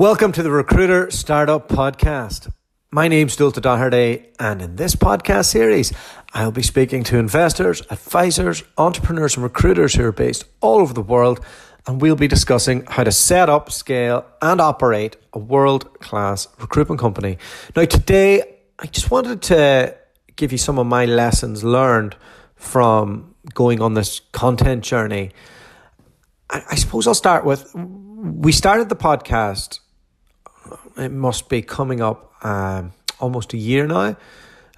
Welcome to the Recruiter Startup Podcast. My name's Dulta Doherty, and in this podcast series, I'll be speaking to investors, advisors, entrepreneurs, and recruiters who are based all over the world, and we'll be discussing how to set up, scale, and operate a world-class recruitment company. Now, today, I just wanted to give you some of my lessons learned from going on this content journey. I suppose I'll start with, we started the podcast, it must be coming up almost a year now,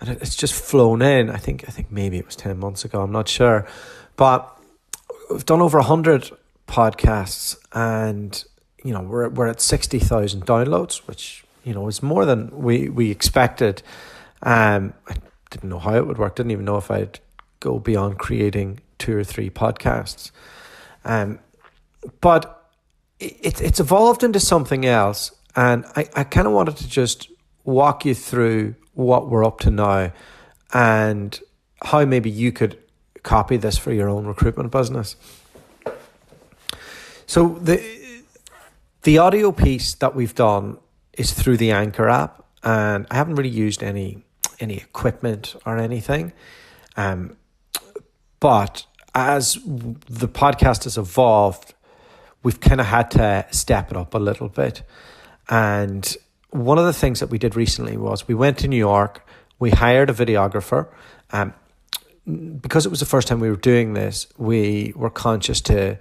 and it's just flown in. I think maybe it was 10 months ago, I'm not sure, but we've done over 100 podcasts, and we're at 60,000 downloads, which is more than we expected. I didn't know how it would work, didn't even know if I'd go beyond creating 2 or 3 podcasts, but it's evolved into something else. And I kind of wanted to just walk you through what we're up to now and how maybe you could copy this for your own recruitment business. So the audio piece that we've done is through the Anchor app, and I haven't really used any equipment or anything. But as the podcast has evolved, we've kind of had to step it up a little bit. And one of the things that we did recently was we went to New York, we hired a videographer. Because it was the first time we were doing this, we were conscious to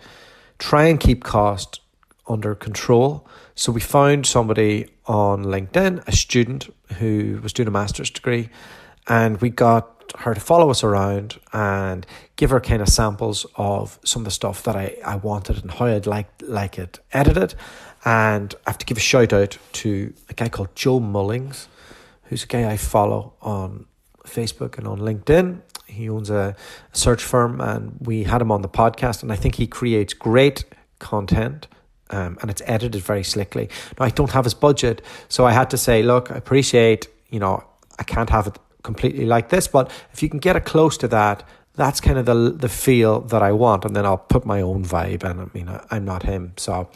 try and keep cost under control. So we found somebody on LinkedIn, a student who was doing a master's degree, and we got her to follow us around and give her kind of samples of some of the stuff that I wanted and how I'd like it edited. And I have to give a shout out to a guy called Joe Mullings, who's a guy I follow on Facebook and on LinkedIn. He owns a search firm, and we had him on the podcast, and I think he creates great content, and it's edited very slickly. Now, I don't have his budget, so I had to say, look, I appreciate, I can't have it completely like this, but if you can get it close to that, that's kind of the feel that I want, and then I'll put my own vibe in. I mean, I'm not him, So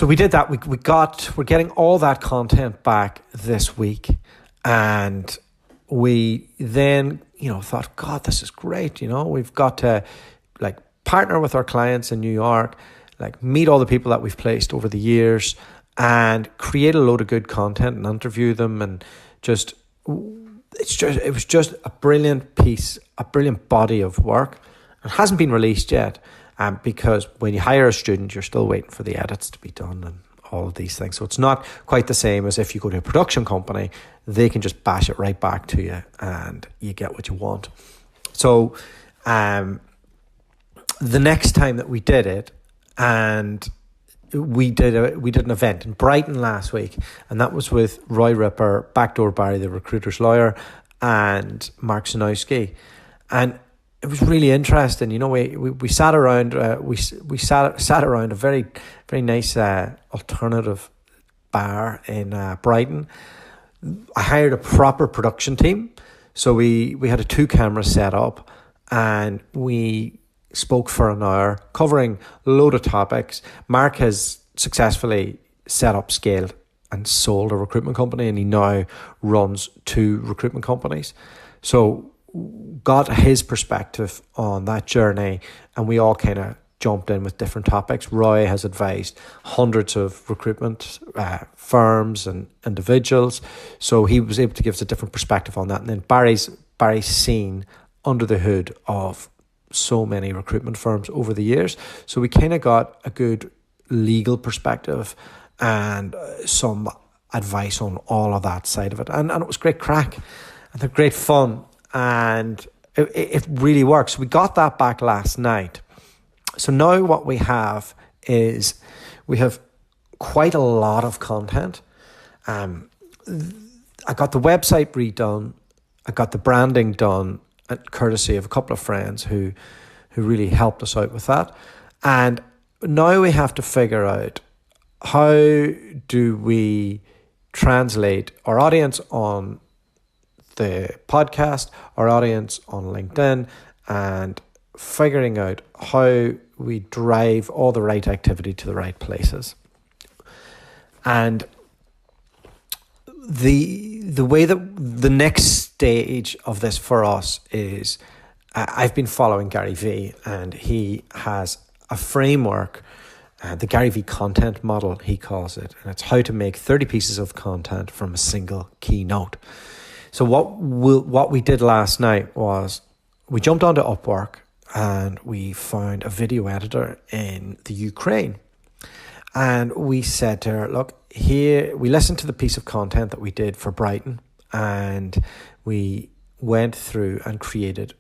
we did that. We're getting all that content back this week, and we then thought, God, this is great. We've got to partner with our clients in New York, meet all the people that we've placed over the years, and create a load of good content and interview them, and it was just a brilliant piece, a brilliant body of work. It hasn't been released yet. Because when you hire a student, you're still waiting for the edits to be done and all of these things. So it's not quite the same as if you go to a production company. They can just bash it right back to you and you get what you want. So the next time that we did it, and we did an event in Brighton last week, and that was with Roy Ripper, Backdoor Barry, the recruiter's lawyer, and Mark Zanowski. And it was really interesting. We sat around. We sat around a very, very nice alternative bar in Brighton. I hired a proper production team, so we had a 2-camera setup, and we spoke for an hour, covering a load of topics. Mark has successfully set up, scaled, and sold a recruitment company, and he now runs 2 recruitment companies. So got his perspective on that journey, and we all kind of jumped in with different topics. Roy has advised hundreds of recruitment firms and individuals, so he was able to give us a different perspective on that. And then Barry's seen under the hood of so many recruitment firms over the years, so we kind of got a good legal perspective and some advice on all of that side of it, and it was great crack and great fun. And it really works. We got that back last night. So now what we have is we have quite a lot of content. I got the website redone. I got the branding done, courtesy of a couple of friends who really helped us out with that. And now we have to figure out, how do we translate our audience on the podcast, our audience on LinkedIn, and figuring out how we drive all the right activity to the right places. And the way that the next stage of this for us is, I've been following Gary Vee, and he has a framework, the GARYVEE Content Model, he calls it, and it's how to make 30 pieces of content from a single keynote. So what we did last night was we jumped onto Upwork and we found a video editor in the Ukraine. And we said to her, look, here, we listened to the piece of content that we did for Brighton, and we went through and created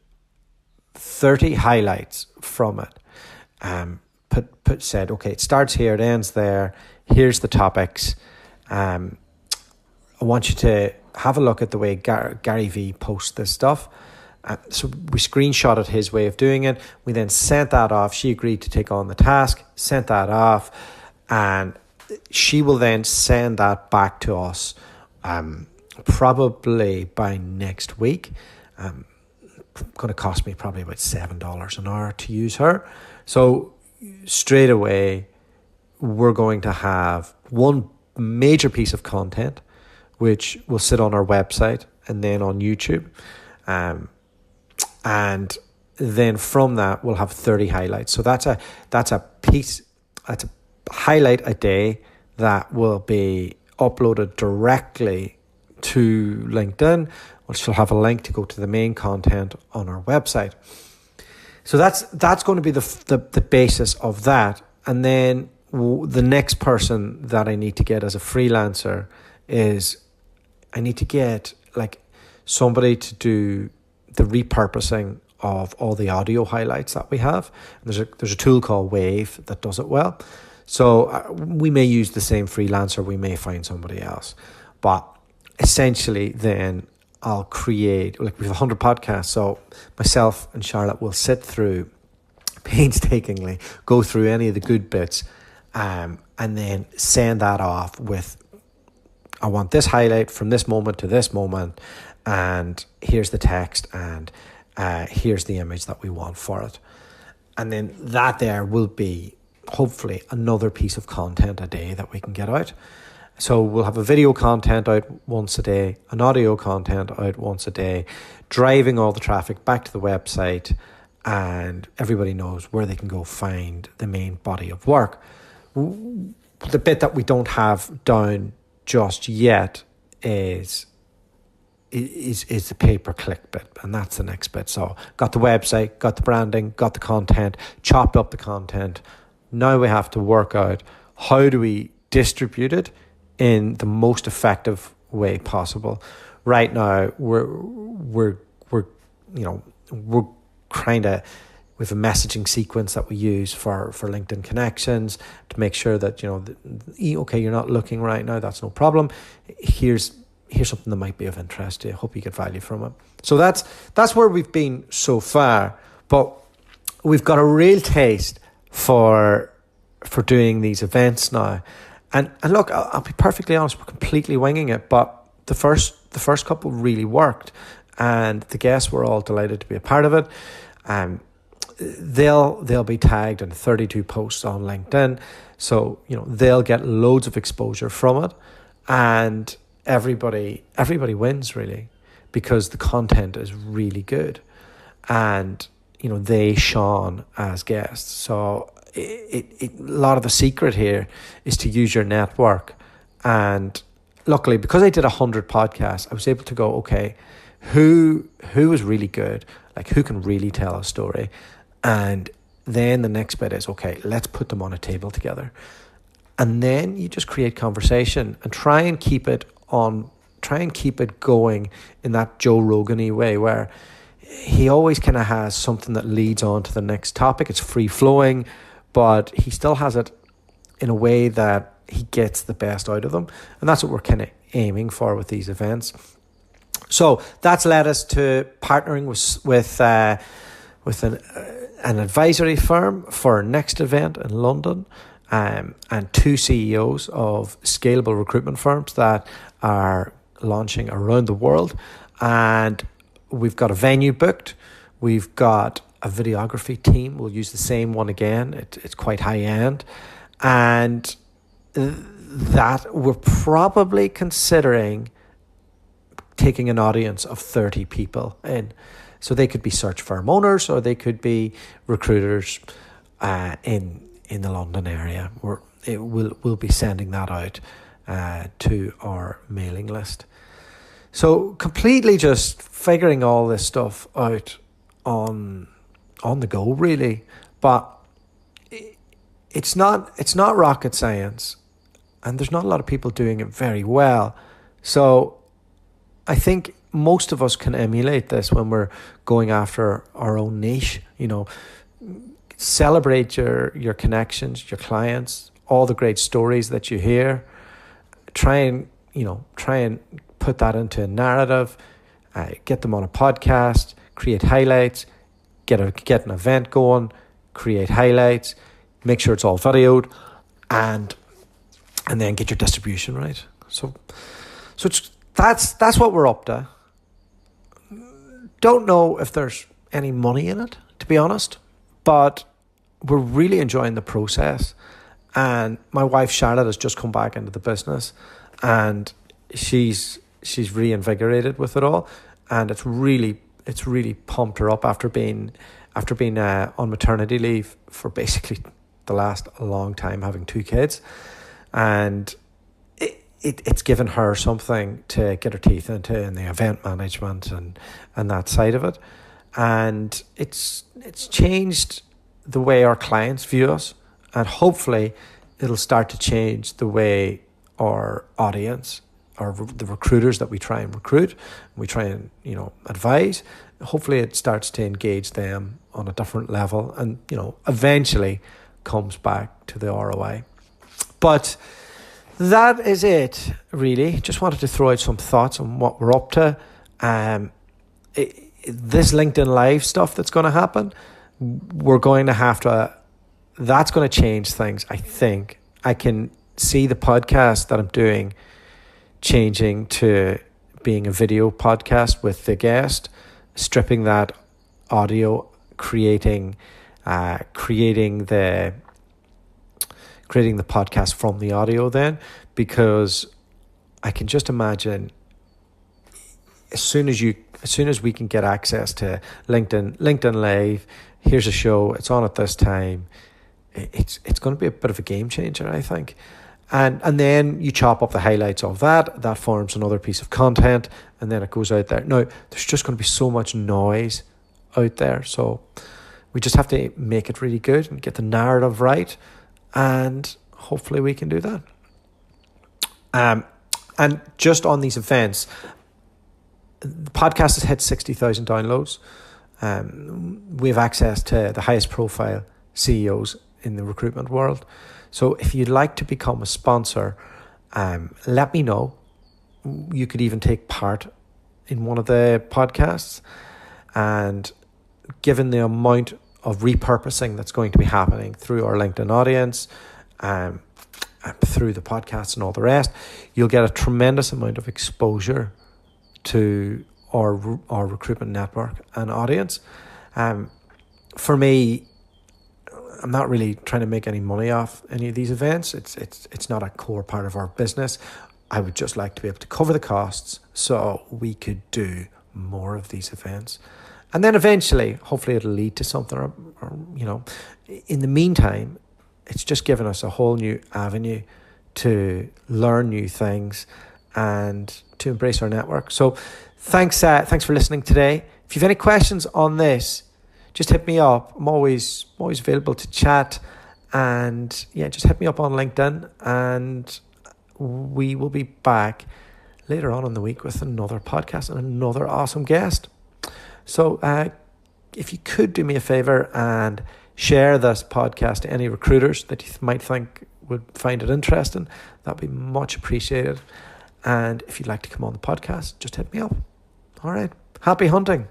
30 highlights from it. Said, okay, it starts here, it ends there. Here's the topics. I want you to have a look at the way Gary Vee posts this stuff. So we screenshotted his way of doing it. We then sent that off. She agreed to take on the task, sent that off, and she will then send that back to us probably by next week. Going to cost me probably about $7 an hour to use her. So straight away, we're going to have one major piece of content which will sit on our website and then on YouTube. And then from that, we'll have 30 highlights. So that's a highlight a day that will be uploaded directly to LinkedIn, which will have a link to go to the main content on our website. So that's going to be the basis of that. And then the next person that I need to get as a freelancer is I need to get like somebody to do the repurposing of all the audio highlights that we have. And there's a tool called Wave that does it well. So we may use the same freelancer, we may find somebody else. But essentially then I'll create, like we have 100 podcasts, so myself and Charlotte will sit through painstakingly, go through any of the good bits, and then send that off with, I want this highlight from this moment to this moment, and here's the text, and here's the image that we want for it. And then that there will be hopefully another piece of content a day that we can get out. So we'll have a video content out once a day, an audio content out once a day, driving all the traffic back to the website, and everybody knows where they can go find the main body of work. The bit that we don't have down just yet is the pay-per-click bit, and that's the next bit. So got the website, got the branding, got the content, chopped up the content. Now we have to work out how do we distribute it in the most effective way possible. Right now, we're kind of with a messaging sequence that we use for LinkedIn connections to make sure that okay, you're not looking right now, that's no problem. Here's something that might be of interest to you. Hope you get value from it. So that's where we've been so far, but we've got a real taste for doing these events now. And look, I'll be perfectly honest, we're completely winging it, but the first couple really worked, and the guests were all delighted to be a part of it. They'll be tagged in 32 posts on LinkedIn, so they'll get loads of exposure from it, and everybody wins really, because the content is really good, and they shone as guests. So a lot of the secret here is to use your network. And luckily, because I did 100 podcasts, I was able to go, okay, who is really good, like who can really tell a story. And then the next bit is, okay, let's put them on a table together. And then you just create conversation and try and keep it going in that Joe Rogan-y way, where he always kind of has something that leads on to the next topic. It's free flowing, but he still has it in a way that he gets the best out of them. And that's what we're kind of aiming for with these events. So that's led us to partnering with an advisory firm for our next event in London, and two CEOs of scalable recruitment firms that are launching around the world. And we've got a venue booked. We've got a videography team. We'll use the same one again. It's quite high end. And that we're probably considering taking an audience of 30 people in. So they could be search firm owners, or they could be recruiters in the London area. We'll be sending that out to our mailing list. So completely just figuring all this stuff out on the go, really. But it's not rocket science, and there's not a lot of people doing it very well. So I think most of us can emulate this when we're going after our own niche. Celebrate your connections, your clients, all the great stories that you hear. Try and put that into a narrative. Get them on a podcast. Create highlights. Get an event going. Create highlights. Make sure it's all videoed, and then get your distribution right. So that's what we're up to. Don't know if there's any money in it, to be honest, but we're really enjoying the process. And my wife Charlotte has just come back into the business, and she's reinvigorated with it all, and it's really pumped her up after being on maternity leave for basically the last long time, having 2 kids, and it's given her something to get her teeth into in the event management and that side of it. And it's changed the way our clients view us, and hopefully it'll start to change the way our audience, or the recruiters that we try and recruit, we try and advise, hopefully it starts to engage them on a different level, and eventually comes back to the ROI. But that is it, really. Just wanted to throw out some thoughts on what we're up to. This LinkedIn Live stuff that's going to happen, we're going to have to, that's going to change things, I think. I can see the podcast that I'm doing changing to being a video podcast with the guest, stripping that audio, creating the podcast from the audio then, because I can just imagine as soon as we can get access to LinkedIn Live, here's a show, it's on at this time, it's going to be a bit of a game changer, I think. And then you chop up the highlights of that forms another piece of content, and then it goes out there. Now, there's just going to be so much noise out there, so we just have to make it really good and get the narrative right, and hopefully we can do that. And just on these events, the podcast has hit 60,000 downloads. We have access to the highest profile CEOs in the recruitment world. So if you'd like to become a sponsor, let me know. You could even take part in one of the podcasts. And given the amount of repurposing that's going to be happening through our LinkedIn audience, through the podcasts and all the rest, you'll get a tremendous amount of exposure to our recruitment network and audience. For me, I'm not really trying to make any money off any of these events. It's not a core part of our business. I would just like to be able to cover the costs so we could do more of these events. And then eventually, hopefully it'll lead to something, or in the meantime, it's just given us a whole new avenue to learn new things and to embrace our network. So thanks for listening today. If you have any questions on this, just hit me up. I'm always available to chat, and just hit me up on LinkedIn, and we will be back later on in the week with another podcast and another awesome guest. So if you could do me a favor and share this podcast to any recruiters that you might think would find it interesting, that'd be much appreciated. And if you'd like to come on the podcast, just hit me up. All right. Happy hunting.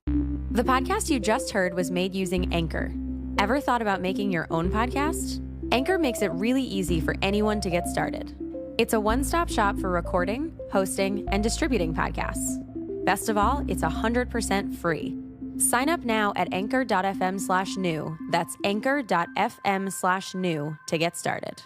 The podcast you just heard was made using Anchor. Ever thought about making your own podcast? Anchor makes it really easy for anyone to get started. It's a one-stop shop for recording, hosting, and distributing podcasts. Best of all, it's 100% free. Sign up now at anchor.fm/new. That's anchor.fm/new to get started.